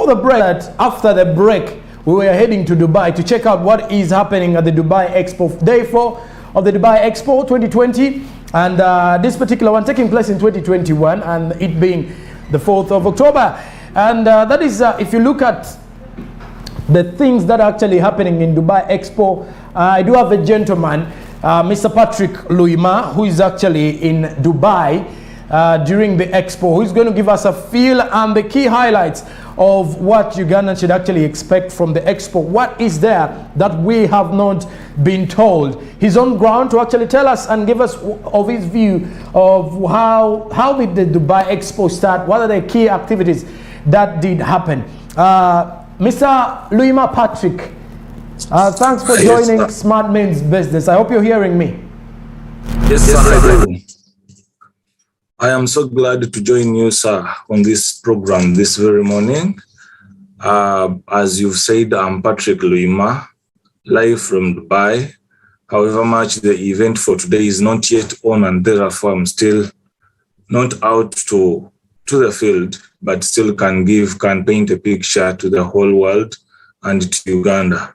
before the break, after the break, we were heading to Dubai to check out what is happening at the Dubai Expo, day 4 of the Dubai Expo 2020, and this particular one taking place in 2021, and it being the 4th of October. And that is, if you look at the things that are actually happening in Dubai Expo, I do have a gentleman, Mr. Patrick Luima, who is actually in Dubai during the Expo, who's going to give us a feel and the key highlights of what Ugandans should actually expect from the Expo. What is there that we have not been told? He's on ground to actually tell us and give us of his view of how did the Dubai Expo start, what are the key activities that did happen. Mr. Luima Patrick, thanks for joining Smart Men's Business. I hope you're hearing me. Yes, sir, I do. I am so glad to join you, sir, on this program this very morning. As you've said, I'm Patrick Luima, live from Dubai. However much the event for today is not yet on, and therefore I'm still not out to the field, but still can paint a picture to the whole world and to Uganda.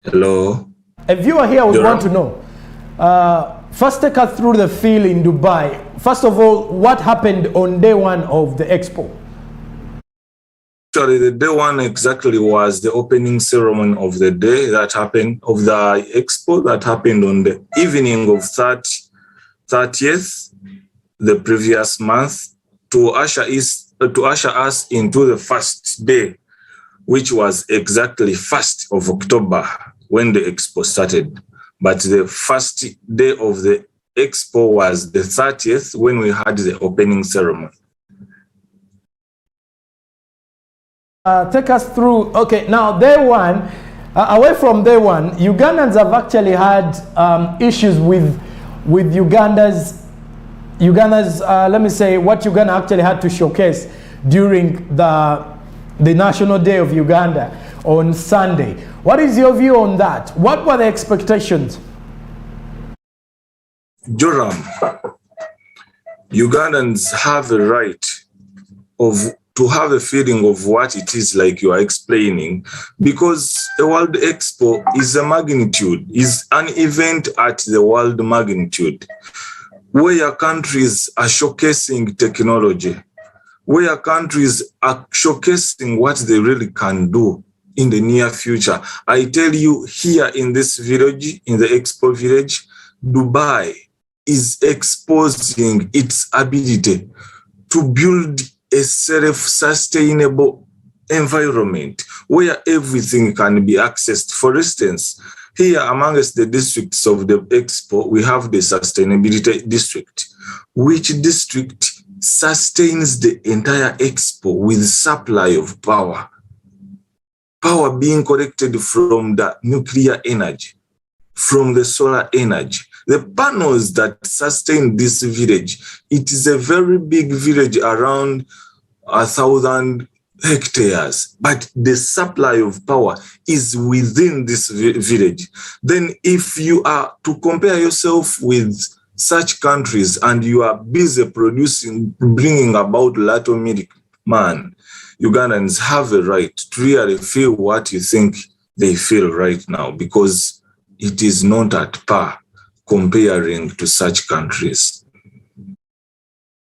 Hello? A viewer here would want to know. First, take us through the feel in Dubai. First of all, what happened on day 1 of the Expo? Actually, the day 1 exactly was the opening ceremony of the day that happened, of the Expo, that happened on the evening of 30th, the previous month, to usher us into the first day, which was exactly 1st of October when the Expo started. But the first day of the Expo was the 30th when we had the opening ceremony. Take us through, okay, now day 1, away from day 1, Ugandans have actually had issues with Uganda's, let me say, what Uganda actually had to showcase during the National Day of Uganda on Sunday. What is your view on that? What were the expectations? Joram, Ugandans have a right to have a feeling of what it is, like you are explaining, because the World Expo is an event at the world magnitude, where countries are showcasing technology, where countries are showcasing what they really can do in the near future. I tell you, here in this village, in the Expo village, Dubai is exposing its ability to build a self-sustainable environment where everything can be accessed. For instance, here amongst the districts of the Expo, we have the Sustainability District, which district sustains the entire Expo with supply of power. Power being collected from the nuclear energy, from the solar energy. The panels that sustain this village, it is a very big village, around 1,000 hectares, but the supply of power is within this village. Then if you are to compare yourself with such countries and you are busy bringing about Lato milk, man, Ugandans have a right to really feel what you think they feel right now, because it is not at par comparing to such countries.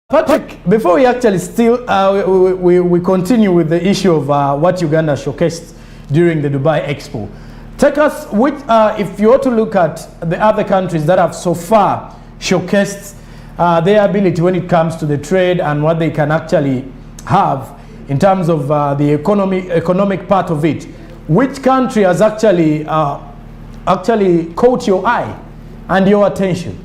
Patrick, before we actually we continue with the issue of what Uganda showcased during the Dubai Expo, take us, if you were to look at the other countries that have so far showcased their ability when it comes to the trade and what they can actually have in terms of the economic part of it, which country has actually caught your eye and your attention?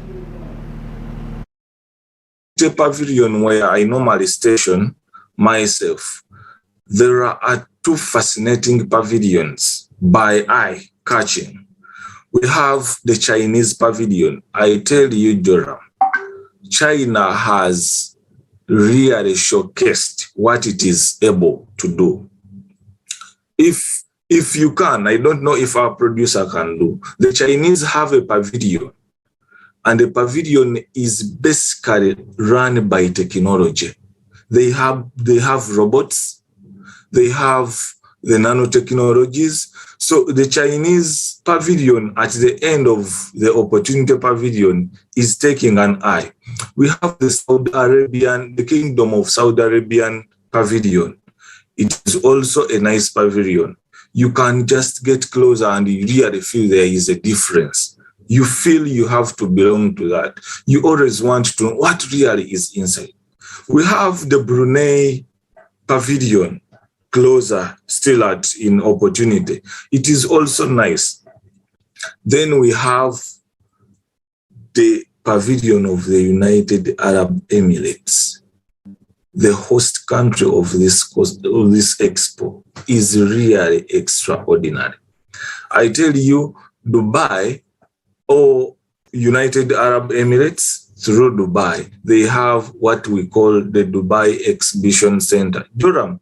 The pavilion where I normally station myself, there are 2 fascinating pavilions by eye catching. We have the Chinese pavilion. I tell you, Joram, China has really showcased what it is able to do. If you can, I don't know if our producer can do, the Chinese have a pavilion, and the pavilion is basically run by technology. They have robots. They have the nanotechnologies. So the Chinese pavilion at the end of the Opportunity Pavilion is taking an eye. We have the Kingdom of Saudi Arabian Pavilion. It is also a nice pavilion. You can just get closer and you really feel there is a difference. You feel you have to belong to that. You always want to know what really is inside. We have the Brunei Pavilion closer still in Opportunity. It is also nice. Then we have the Pavilion of the United Arab Emirates. The host country of this expo is really extraordinary. I tell you, Dubai or United Arab Emirates, through Dubai, they have what we call the Dubai Exhibition Center. Joram,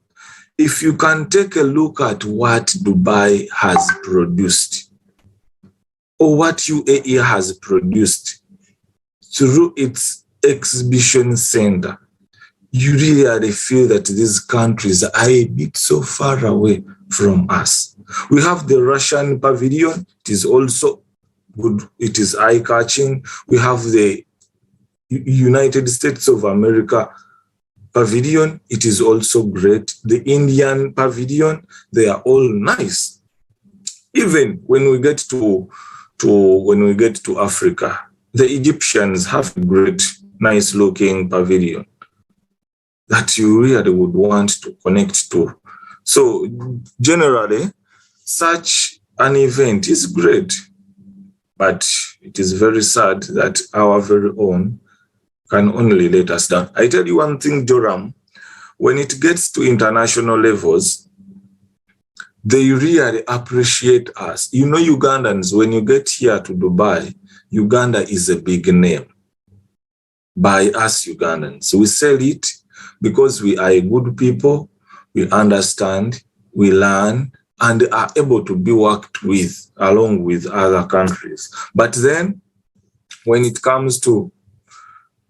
if you can take a look at what Dubai has produced or what UAE has produced through its exhibition center, you really feel that these countries are a bit so far away from us. We have the Russian pavilion. It is also good. It is eye-catching. We have the United States of America pavilion. It is also great. The Indian pavilion, they are all nice. Even when we get to Africa, the Egyptians have a great, nice-looking pavilion that you really would want to connect to. So generally, such an event is great, but it is very sad that our very own can only let us down. I tell you one thing, Joram, when it gets to international levels, they really appreciate us. You know, Ugandans, when you get here to Dubai, Uganda is a big name by us Ugandans. We sell it because we are good people, we understand, we learn, and are able to be worked with along with other countries. But then, when it comes to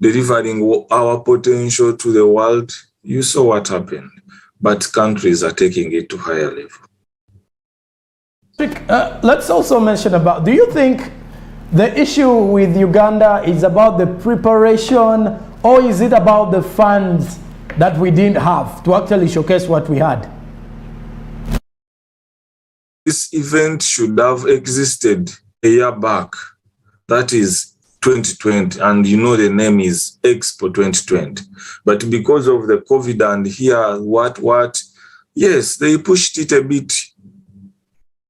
delivering our potential to the world, you saw what happened. But countries are taking it to higher level. Let's also mention about, do you think the issue with Uganda is about the preparation, or is it about the funds that we didn't have to actually showcase what we had? This event should have existed a year back. That is 2020, and you know the name is Expo 2020. But because of the COVID and here, yes, they pushed it a bit.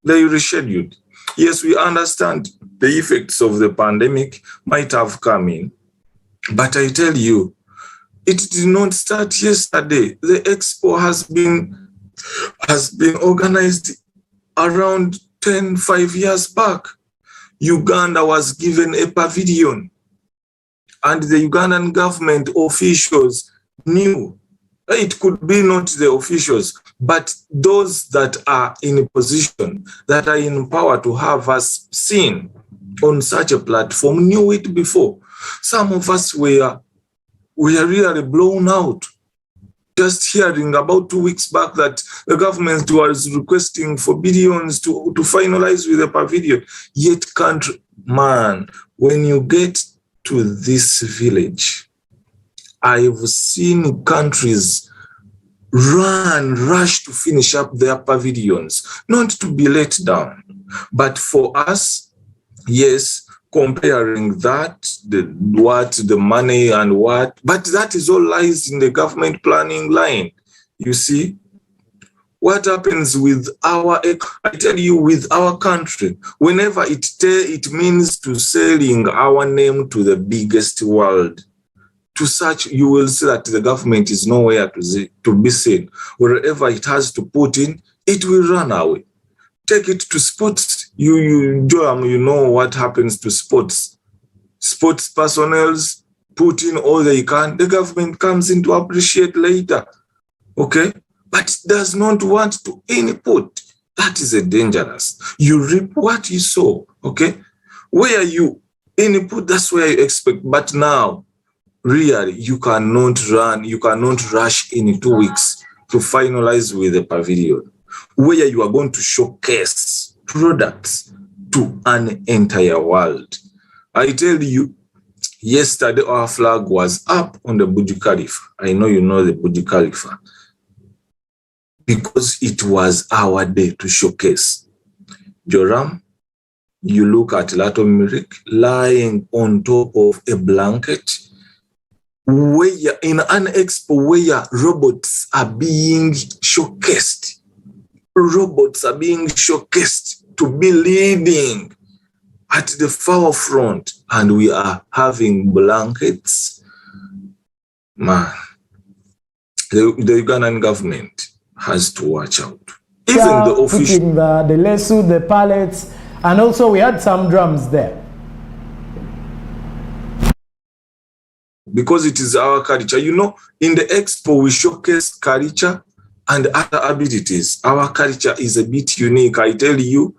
They rescheduled. Yes, we understand the effects of the pandemic might have come in. But I tell you, it did not start yesterday. The Expo has been organized around 5 years back. Uganda was given a pavilion, and the Ugandan government officials knew. It could be not the officials, but those that are in a position, that are in power to have us seen on such a platform, knew it before. Some of us were really blown out. Just hearing about 2 weeks back that the government was requesting for billions to finalize with the pavilion. Yet when you get to this village, I've seen countries rush to finish up their pavilions, not to be let down. But for us, yes, comparing that, the money and but that is all lies in the government planning line. You see, what happens with with our country, whenever it means to selling our name to the biggest world, to such, you will see that the government is nowhere to be seen. Wherever it has to put in, it will run away. Take it to sports. Joram, you know what happens to sports. Sports personnel put in all they can. The government comes in to appreciate later. Okay? But does not want to input. That is dangerous. You reap what you sow. Okay? Where you input, that's where you expect. But now, really, you cannot rush in 2 weeks to finalize with the pavilion, where you are going to showcase products to an entire world. I tell you, yesterday our flag was up on the Burj Khalifa. I know you know the Burj Khalifa, because it was our day to showcase. Joram, you look at Lato Mirik lying on top of a blanket, where in an expo where robots are being showcased. Robots are being showcased to be leading at the forefront, and we are having blankets. Man, the Ugandan government has to watch out. Even the official, the lesu, the pallets, and also we had some drums there. Because it is our culture. You know, in the expo, we showcase culture and other abilities. Our culture is a bit unique. I tell you,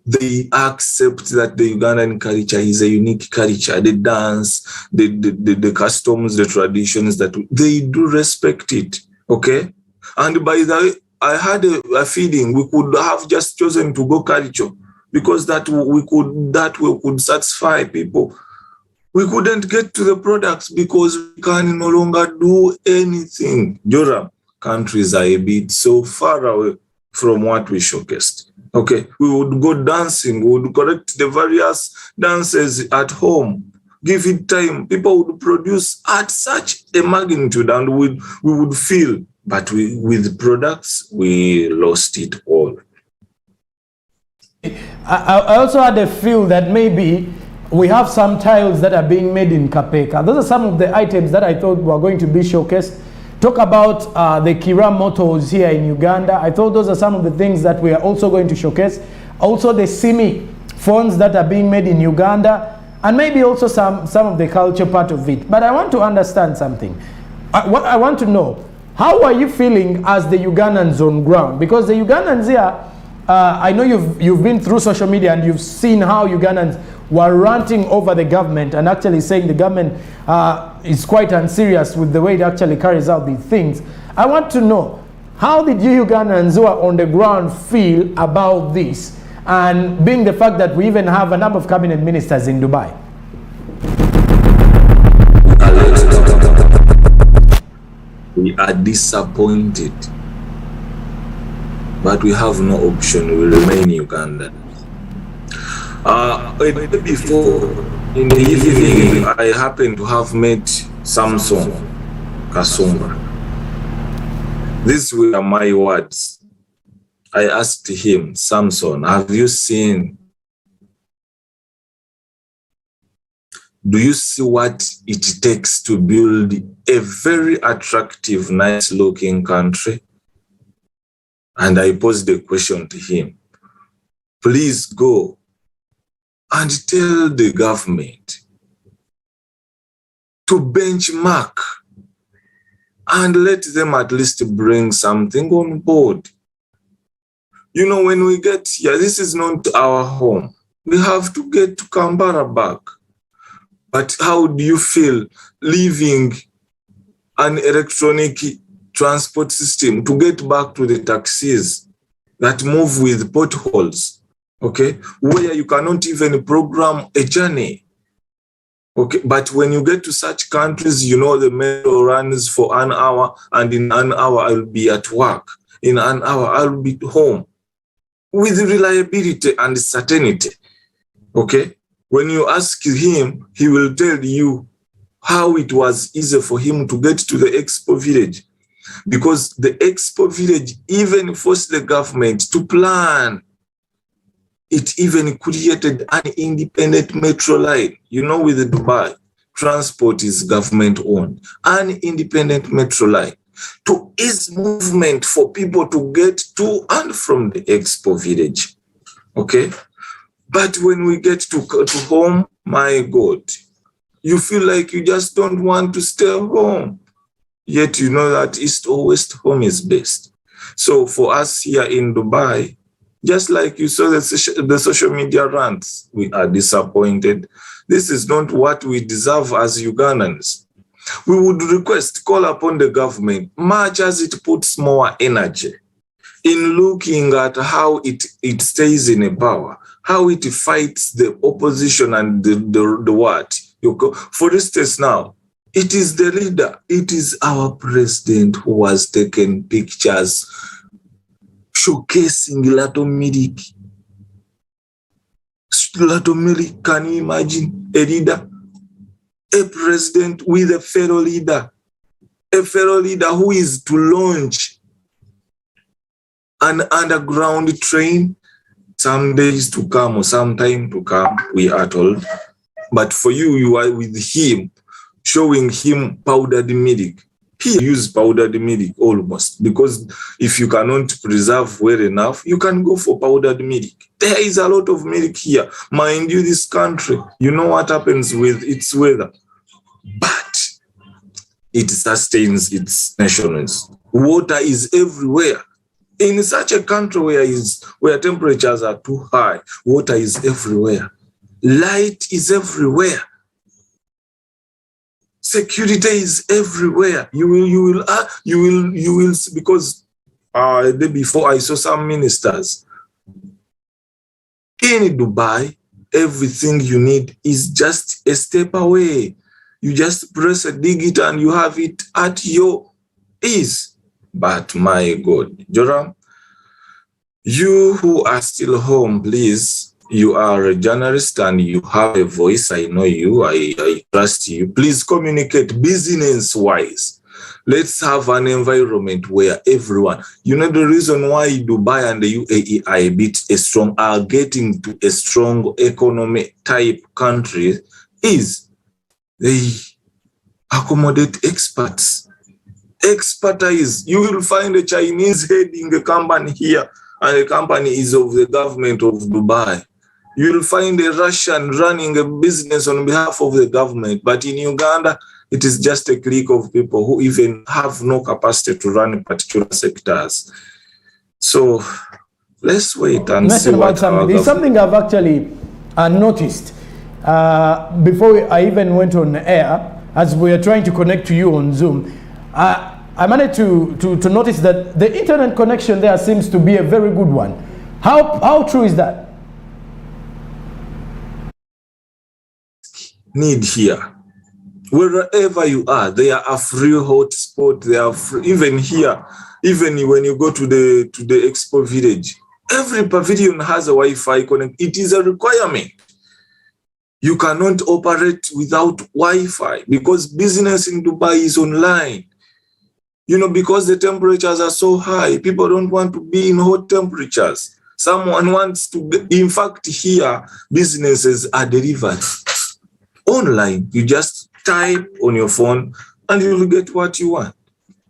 they accept that the Ugandan culture is a unique culture. The dance, the customs, the traditions, that they do respect it. Okay? And by the way, I had a feeling we could have just chosen to go culture, because that we could satisfy people. We couldn't get to the products because we can no longer do anything. Joram, countries are a bit so far away from what we showcased. Okay, we would go dancing, we would correct the various dances at home, give it time. People would produce at such a magnitude, and we would feel, but with products, we lost it all. I also had a feel that maybe we have some tiles that are being made in Kapeka. Those are some of the items that I thought were going to be showcased. Talk about the Kira motors here in Uganda. I thought those are some of the things that we are also going to showcase. Also the Simi phones that are being made in Uganda, and maybe also some of the culture part of it. But I want to understand something. What I want to know, how are you feeling as the Ugandans on ground? Because the Ugandans here, I know you've been through social media and you've seen how Ugandans were ranting over the government and actually saying the government is quite unserious with the way it actually carries out these things. I want to know, how did you Ugandans who are on the ground feel about this, and being the fact that we even have a number of cabinet ministers in Dubai? We are disappointed, but we have no option. We remain Ugandan. Before, in the evening, I happened to have met Samson Kasumba. These were my words. I asked him, Samson, have you seen? Do you see what it takes to build a very attractive, nice-looking country? And I posed the question to him. Please go and tell the government to benchmark and let them at least bring something on board. You know, when we get here, this is not our home. We have to get to Canberra back. But how do you feel leaving an electronic transport system to get back to the taxis that move with potholes, okay, where you cannot even program a journey? Okay, but when you get to such countries, you know, the metro runs for an hour, and in an hour I'll be at work. In an hour I'll be home with reliability and certainty. Okay, when you ask him, he will tell you how it was easy for him to get to the Expo village, because the Expo village even forced the government to plan. It even created an independent metro line. You know, with Dubai, transport is government owned. An independent metro line to ease movement for people to get to and from the Expo village. Okay? But when we get to home, my God, you feel like you just don't want to stay home. Yet you know that East or West home is best. So for us here in Dubai, just like you saw the social media rants, we are disappointed. This is not what we deserve as Ugandans. We would call upon the government, much as it puts more energy in looking at how it stays in power, how it fights the opposition and the what. For instance, now, it is the leader, it is our president who has taken pictures showcasing Lato Milik. Lato Milik, can you imagine a leader? A president with a fellow leader who is to launch an underground train some days to come or some time to come, we are told. But for you, you are with him, showing him powdered milk. He used powdered milk almost, because if you cannot preserve well enough, you can go for powdered milk. There is a lot of milk here. Mind you, this country, you know what happens with its weather. But it sustains its nationals. Water is everywhere. In such a country where temperatures are too high, water is everywhere. Light is everywhere. Security is everywhere. You will because the day before I saw some ministers in Dubai. Everything you need is just a step away. You just press a digit and you have it at your ease. But my God, Joram, you who are still home, please, you are a journalist and you have a voice. I know you, I trust you. Please communicate business-wise. Let's have an environment where everyone, you know, the reason why Dubai and the UAE are getting to a strong economy type country is they accommodate experts. Expertise. You will find a Chinese heading a company here, and the company is of the government of Dubai. You will find a Russian running a business on behalf of the government, but in Uganda, it is just a clique of people who even have no capacity to run particular sectors. So let's wait and see what happens. There's something I've actually noticed before I even went on air, as we are trying to connect to you on Zoom. I managed to notice that the internet connection there seems to be a very good one. How true is that? Need here. Wherever you are, there are free hotspot. They are free, even here, even when you go to the Expo village, every pavilion has a Wi-Fi connect. It is a requirement. You cannot operate without Wi-Fi because business in Dubai is online. You know, because the temperatures are so high, people don't want to be in hot temperatures. Someone wants to, in fact, here, businesses are delivered online. You just type on your phone and you will get what you want.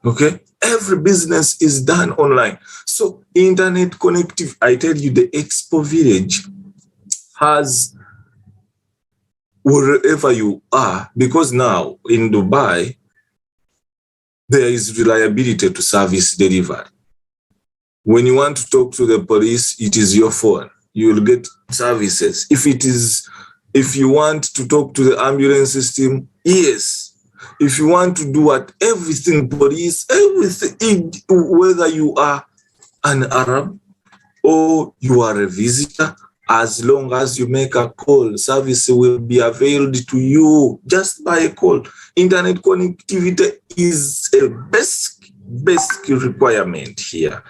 Okay? Every business is done online. So internet connectivity, I tell you, the Expo village has, wherever you are, because now in Dubai, there is reliability to service delivery. When you want to talk to the police, it is your phone. You will get services. If you want to talk to the ambulance system, yes. If you want to do everything, police, everything, whether you are an Arab or you are a visitor, as long as you make a call, service will be availed to you just by a call. Internet connectivity is a basic requirement here.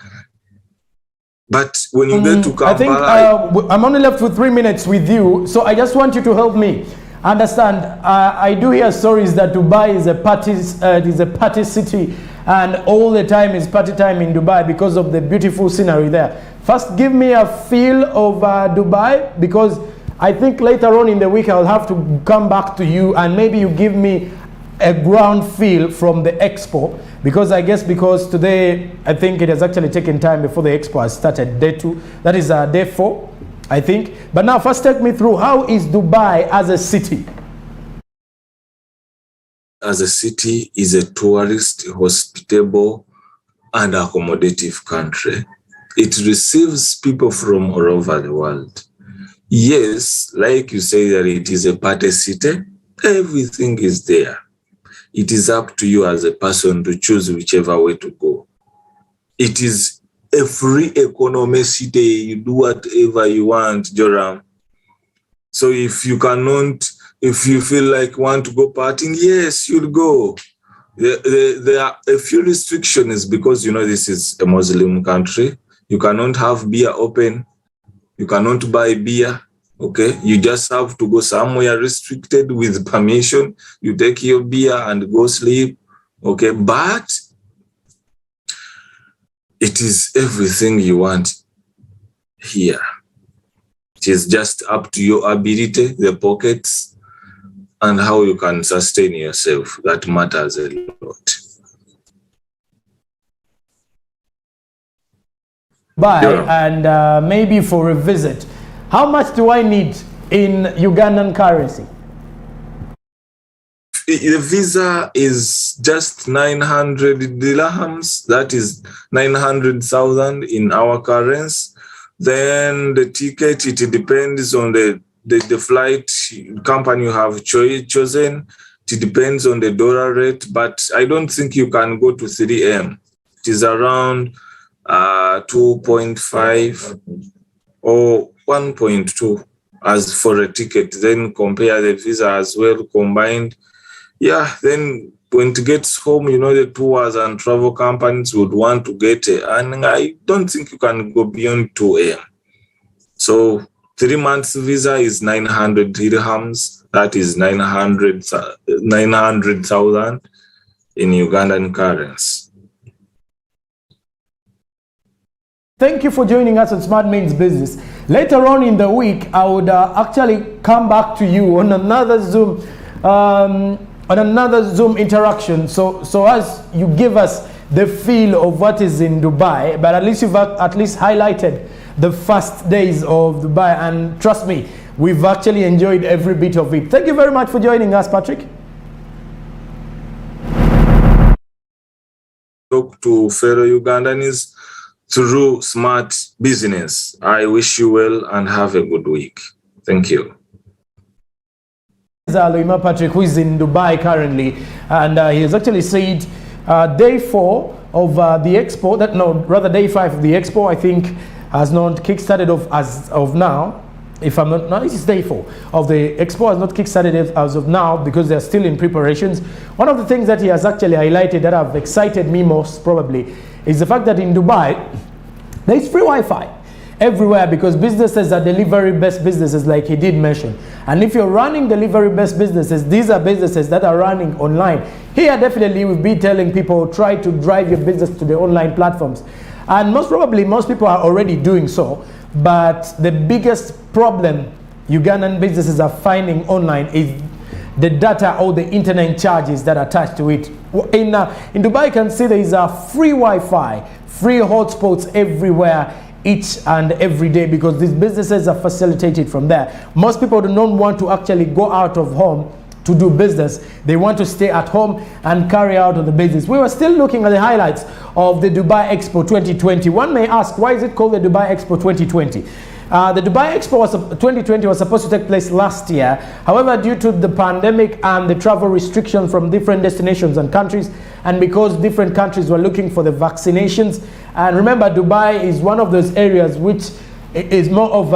But when you get to Kampala, I think I'm only left with 3 minutes with you, so I just want you to help me understand. I do hear stories that Dubai is a party city, and all the time is party time in Dubai because of the beautiful scenery there. First, give me a feel of Dubai, because I think later on in the week I'll have to come back to you and maybe you give me a ground feel from the Expo, because I guess because today I think it has actually taken time before the Expo has started. Day 2, that is day 4, I think. But now first take me through, how is Dubai as a city? As a city is a tourist, hospitable and accommodative country. It receives people from all over the world. Yes, like you say that it is a party city, everything is there. it is up to you as a person to choose whichever way to go. It is a free economy city. You do whatever you want, Joram. So if you feel like you want to go partying, yes, you'll go. There are a few restrictions because, this is a Muslim country. You cannot have beer open. You cannot buy beer. Okay, you just have to go somewhere restricted with permission. You take your beer and go sleep. Okay, but it is everything you want here. It is just up to your ability, the pockets, and how you can sustain yourself. That matters a lot. And maybe for a visit. How much do I need in Ugandan currency? The visa is just 900 dirhams. That is 900,000 in our currency. Then the ticket, it depends on the flight company you have chosen. It depends on the dollar rate, but I don't think you can go to 3M. It is around 2.5 or 1.2 as for a ticket. Then compare the visa as well combined. Yeah, then when it gets home, the tours and travel companies would want to get it. And I don't think you can go beyond 2M. So 3 months visa is 900 dirhams. That is 900,000 in Ugandan currency. Thank you for joining us on Smart Means Business. Later on in the week, I would actually come back to you on another Zoom interaction. So as you give us the feel of what is in Dubai, but at least you've at least highlighted the first days of Dubai, and trust me, we've actually enjoyed every bit of it. Thank you very much for joining us, Patrick. Talk to fellow Ugandans through smart business. I wish you well and have a good week. Thank you. Aloima Patrick, who is in Dubai currently, and he has actually said day 4 of the Expo, day 5 of the Expo, I think, has not kick-started off as of now. If I'm not, no, this is day 4 of the Expo, has not kick-started as of now because they're still in preparations. One of the things that he has actually highlighted that have excited me most probably is the fact that in Dubai, there is free Wi-Fi everywhere because businesses are delivery-based businesses, like he did mention. And if you're running delivery-based businesses, these are businesses that are running online. Here, definitely, we'll be telling people, try to drive your business to the online platforms. And most probably, most people are already doing so. But the biggest problem Ugandan businesses are finding online is the data or the internet charges that are attached to it. In Dubai, you can see there is a free Wi-Fi, free hotspots everywhere, each and every day, because these businesses are facilitated from there. Most people do not want to actually go out of home to do business. They want to stay at home and carry out the business. We were still looking at the highlights of the Dubai Expo 2020. One may ask, why is it called the Dubai Expo 2020? The Dubai Expo 2020 was supposed to take place last year. However, due to the pandemic and the travel restrictions from different destinations and countries, and because different countries were looking for the vaccinations, and remember, Dubai is one of those areas which is more of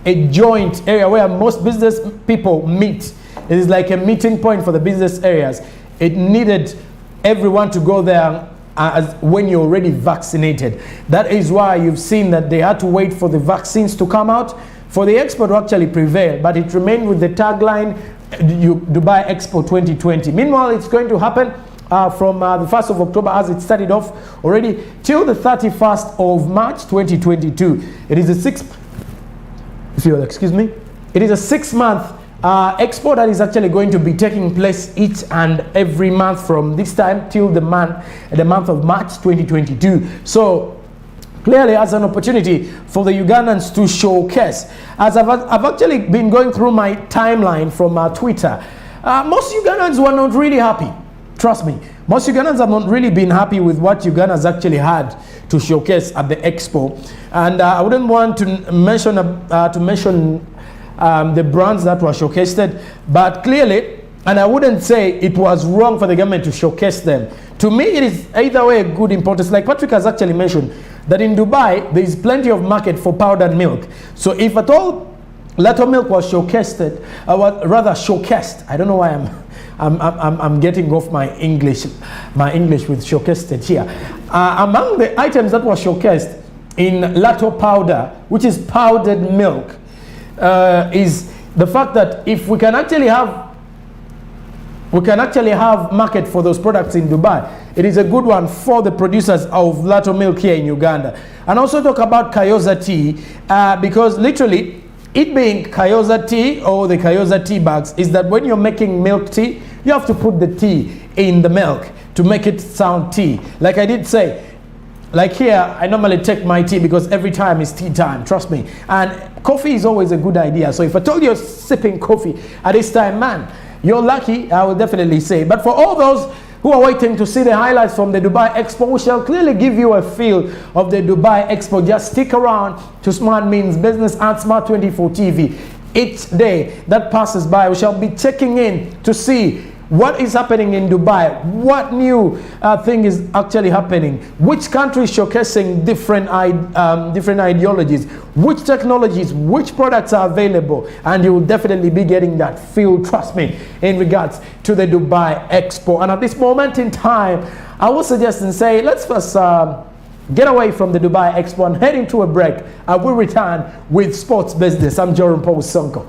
a joint area where most business people meet. It is like a meeting point for the business areas. It needed everyone to go there as when you're already vaccinated. That is why you've seen that they had to wait for the vaccines to come out for the Expo to actually prevail, but it remained with the tagline Dubai Expo 2020. Meanwhile, it's going to happen from the 1st of October, as it started off already, till the 31st of March 2022. It is a six-month Expo that is actually going to be taking place each and every month from this time till the month of March 2022. So clearly as an opportunity for the Ugandans to showcase. As I've actually been going through my timeline from Twitter, most Ugandans were not really happy. Trust me, most Ugandans have not really been happy with what Ugandans actually had to showcase at the Expo. And I wouldn't want to mention the brands that were showcased, but clearly And I wouldn't say it was wrong for the government to showcase them. To me, it is either way a good importance. Like Patrick has actually mentioned, that in Dubai, there is plenty of market for powdered milk. So if at all Lato milk was showcased, I don't know why I'm getting off my English with showcased here. Among the items that were showcased in Lato powder, which is powdered milk, is the fact that if we can actually have market for those products in Dubai, it is a good one for the producers of Lato milk here in Uganda. And also talk about Kayoza tea, because literally it being Kayoza tea or the Kayoza tea bags is that when you're making milk tea, you have to put the tea in the milk to make it sound tea. Like I did say, like here, I normally take my tea because every time is tea time, trust me. And coffee is always a good idea. So if I told you you're sipping coffee at this time, man, you're lucky, I will definitely say. But for all those who are waiting to see the highlights from the Dubai Expo, we shall clearly give you a feel of the Dubai Expo. Just stick around to Smart Means Business and Smart 24 TV. Each day that passes by, we shall be checking in to see what is happening in Dubai, what new thing is actually happening, which country is showcasing different ideologies, which technologies, which products are available, and you will definitely be getting that feel, trust me, in regards to the Dubai Expo. And at this moment in time, I would suggest and say, let's first get away from the Dubai Expo and head into a break. I will return with sports business. I'm Jerome Paul Sonko.